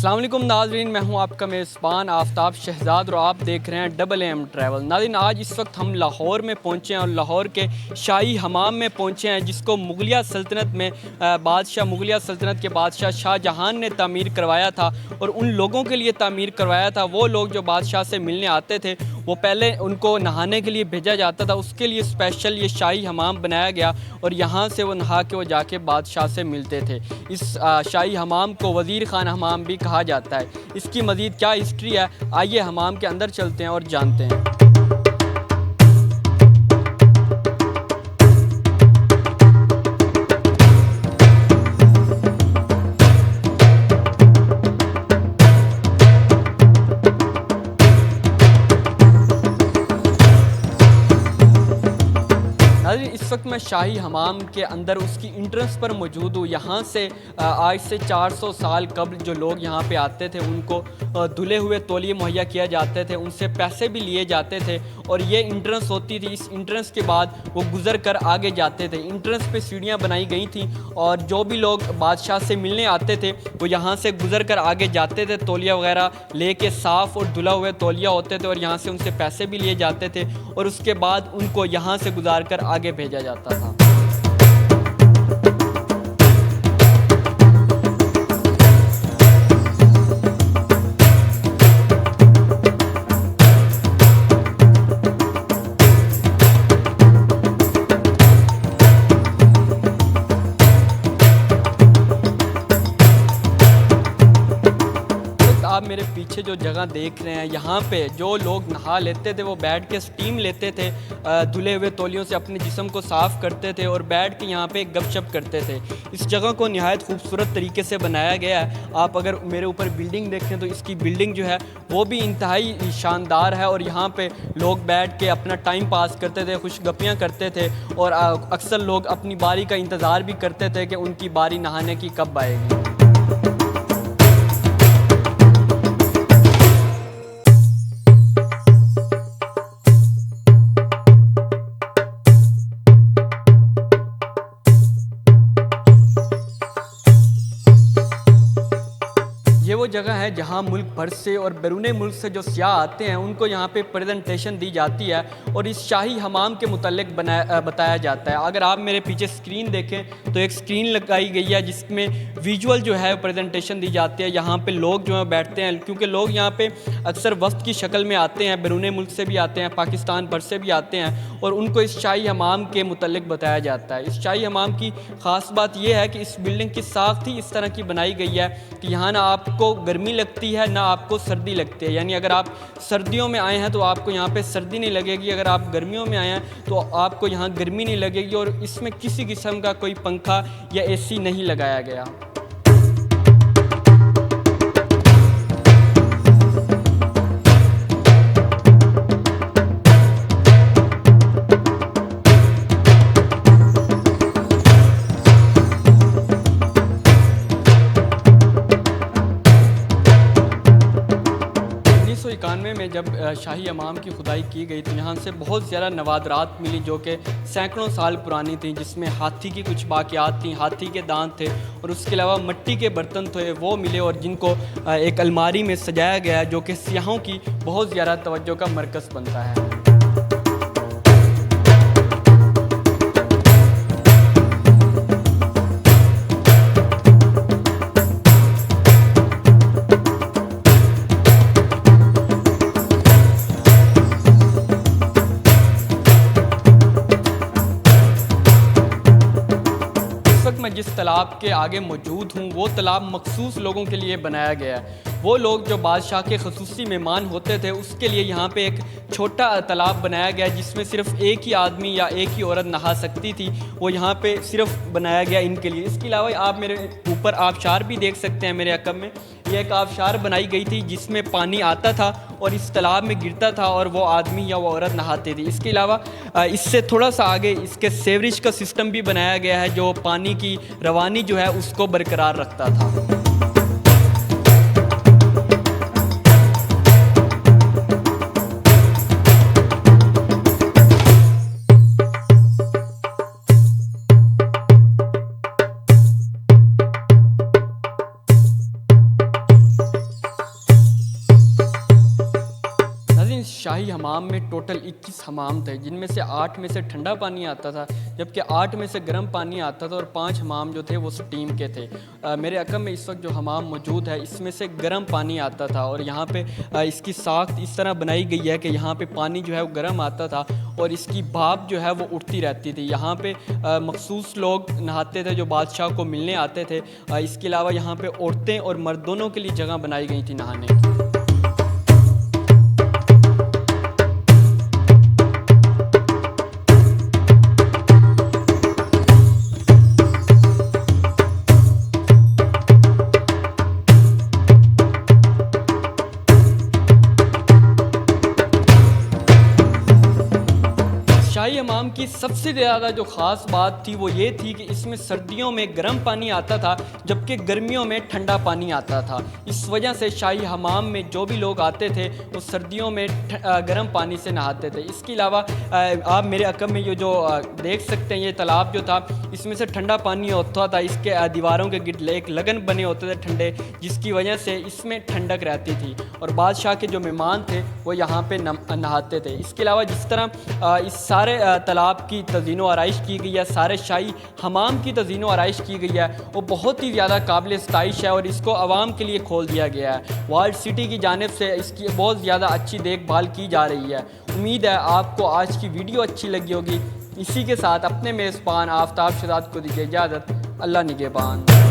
अस्सलाम वालेकुम नाज़रीन, मैं हूं आपका मेज़बान आफ्ताब शहज़ाद और आप देख रहे हैं डबल एम ट्रैवल। नाज़रीन, आज इस वक्त हम लाहौर में पहुंचे हैं और लाहौर के शाही हमाम में पहुंचे हैं, जिसको मुग़लिया सल्तनत में मुग़लिया सल्तनत के बादशाह शाहजहां ने तामीर करवाया था। और उन लोगों के लिए तामीर करवाया था, वो लोग जो बादशाह से मिलने आते थे, वो पहले उनको नहाने के लिए भेजा जाता था। उसके लिए स्पेशल ये शाही हमाम बनाया गया और यहाँ से वो नहा के वो जाके बादशाह से मिलते थे। इस शाही हमाम को वज़ीर खान हमाम भी कहा जाता है। इसकी मज़ीद क्या हिस्ट्री है, आइए हमाम के अंदर चलते हैं और जानते हैं। इस वक्त मैं शाही हमाम के अंदर उसकी इंट्रेंस पर मौजूद हूँ। यहाँ से आज से 400 साल कबल जो लोग यहाँ पे आते थे, उनको धुले हुए तौलिए मुहैया किया जाते थे, उनसे पैसे भी लिए जाते थे और ये इंट्रेंस होती थी। इस इंट्रेंस के बाद वो गुज़र कर आगे जाते थे। इंट्रेंस पे सीढ़ियाँ बनाई गई थी और जो भी लोग बादशाह से मिलने आते थे वो यहाँ से गुज़र कर आगे जाते थे। तौलिया वगैरह ले के साफ़ और धुला हुए तौलिया होते थे और यहाँ से उनसे पैसे भी लिए जाते थे और उसके बाद उनको यहाँ से गुजार कर आगे भेजा जाता था। आप मेरे पीछे जो जगह देख रहे हैं, यहाँ पे जो लोग नहा लेते थे वो बैठ के स्टीम लेते थे, धुले हुए तौलियों से अपने जिस्म को साफ़ करते थे और बैठ के यहाँ पे गपशप करते थे। इस जगह को निहायत खूबसूरत तरीके से बनाया गया है। आप अगर मेरे ऊपर बिल्डिंग देखें तो इसकी बिल्डिंग जो है वो भी इंतहाई शानदार है और यहाँ पे लोग बैठ के अपना टाइम पास करते थे, खुशगपियाँ करते थे और अक्सर लोग अपनी बारी का इंतज़ार भी करते थे कि उनकी बारी नहाने की कब आएगी। ये वो जगह है जहाँ मुल्क भर से और बैरून मुल्क से जो सियाह आते हैं उनको यहाँ पे प्रेजेंटेशन दी जाती है और इस शाही हमाम के मुतालिक बताया जाता है। अगर आप मेरे पीछे स्क्रीन देखें तो एक स्क्रीन लगाई गई है जिसमें विजुअल जो है प्रेजेंटेशन दी जाती है। यहाँ पे लोग जो है बैठते हैं, क्योंकि लोग यहाँ पे अक्सर वफ्द की शक्ल में आते हैं, बैरून मुल्क से भी आते हैं, पाकिस्तान भर से भी आते हैं और उनको इस शाही हमाम के मुतालिक बताया जाता है। इस शाही हमाम की ख़ास बात यह है कि इस बिल्डिंग की साख्त ही इस तरह की बनाई गई है कि यहाँ ना आपको गर्मी लगती है ना आपको सर्दी लगती है। यानी अगर आप सर्दियों में आए हैं तो आपको यहाँ पे सर्दी नहीं लगेगी, अगर आप गर्मियों में आए हैं तो आपको यहाँ गर्मी नहीं लगेगी। और इसमें किसी किस्म का कोई पंखा या एसी नहीं लगाया गया। में जब शाही हमाम की खुदाई की गई तो यहाँ से बहुत ज़्यादा नवादरात मिली जो कि सैकड़ों साल पुरानी थी, जिसमें हाथी की कुछ बाक़ियात थी, हाथी के दांत थे और उसके अलावा मिट्टी के बर्तन थे वो मिले और जिनको एक अलमारी में सजाया गया जो कि सियाहों की बहुत ज़्यादा तवज्जो का मरकज़ बनता है। मैं जिस तालाब के आगे मौजूद हूँ वो तालाब मखसूस लोगों के लिए बनाया गया है। वो लोग जो बादशाह के ख़ुसूसी मेहमान होते थे उसके लिए यहाँ पे एक छोटा तालाब बनाया गया जिसमें सिर्फ एक ही आदमी या एक ही औरत नहा सकती थी। वो यहाँ पे सिर्फ बनाया गया इनके लिए। इसके अलावा आप मेरे ऊपर आबशार भी देख सकते हैं। मेरे अकब में ये एक आबशार बनाई गई थी जिसमें पानी आता था और इस तालाब में गिरता था और वो आदमी या वो औरत नहाते थे। इसके अलावा इससे थोड़ा सा आगे इसके सेवरेज का सिस्टम भी बनाया गया है जो पानी की रवानी जो है उसको बरकरार रखता था। शाही हमाम में टोटल 21 हमाम थे, जिनमें से 8 में से ठंडा पानी आता था, जबकि 8 में से गर्म पानी आता था, और 5 हमाम जो थे वो स्टीम के थे। मेरे अकम में इस वक्त जो हमाम मौजूद है इसमें से गर्म पानी आता था, और यहाँ पे इसकी साख्त इस तरह बनाई गई है कि यहाँ पे पानी जो है वो गर्म आता था और इसकी भाप जो है वो उठती रहती थी। यहाँ पे मखसूस लोग नहाते थे जो बादशाह को मिलने आते थे। इसके अलावा यहाँ पे औरतें और मर्द दोनों के लिए जगह बनाई गई थी नहाने की। शाही हमाम की सबसे ज़्यादा जो ख़ास बात थी वो ये थी कि इसमें सर्दियों में गर्म पानी आता था, जबकि गर्मियों में ठंडा पानी आता था। इस वजह से शाही हमाम में जो भी लोग आते थे वो सर्दियों में गर्म पानी से नहाते थे। इसके अलावा आप मेरे अकम में ये जो देख सकते हैं, ये तालाब जो था इसमें से ठंडा पानी होता था। इसके दीवारों के गिरले एक लगन बने होते थे ठंडे, जिसकी वजह से इसमें ठंडक रहती थी और बादशाह के जो मेहमान थे वो यहाँ पे नहाते थे। इसके अलावा जिस तरह इस सारे तालाब की तज़ीनो आराइश की गई है, सारे शाही हमाम की तज़ीनो आराइश की गई है, वो बहुत ही ज़्यादा काबिल सताइश है और इसको आवाम के लिए खोल दिया गया है। वर्ल्ड सिटी की जानिब से इसकी बहुत ज़्यादा अच्छी देखभाल की जा रही है। उम्मीद है आपको आज की वीडियो अच्छी लगी होगी। इसी के साथ अपने मेज़बान आफ्ताब शहजाद को दीजिए इजाज़त। अल्लाह निगहबान।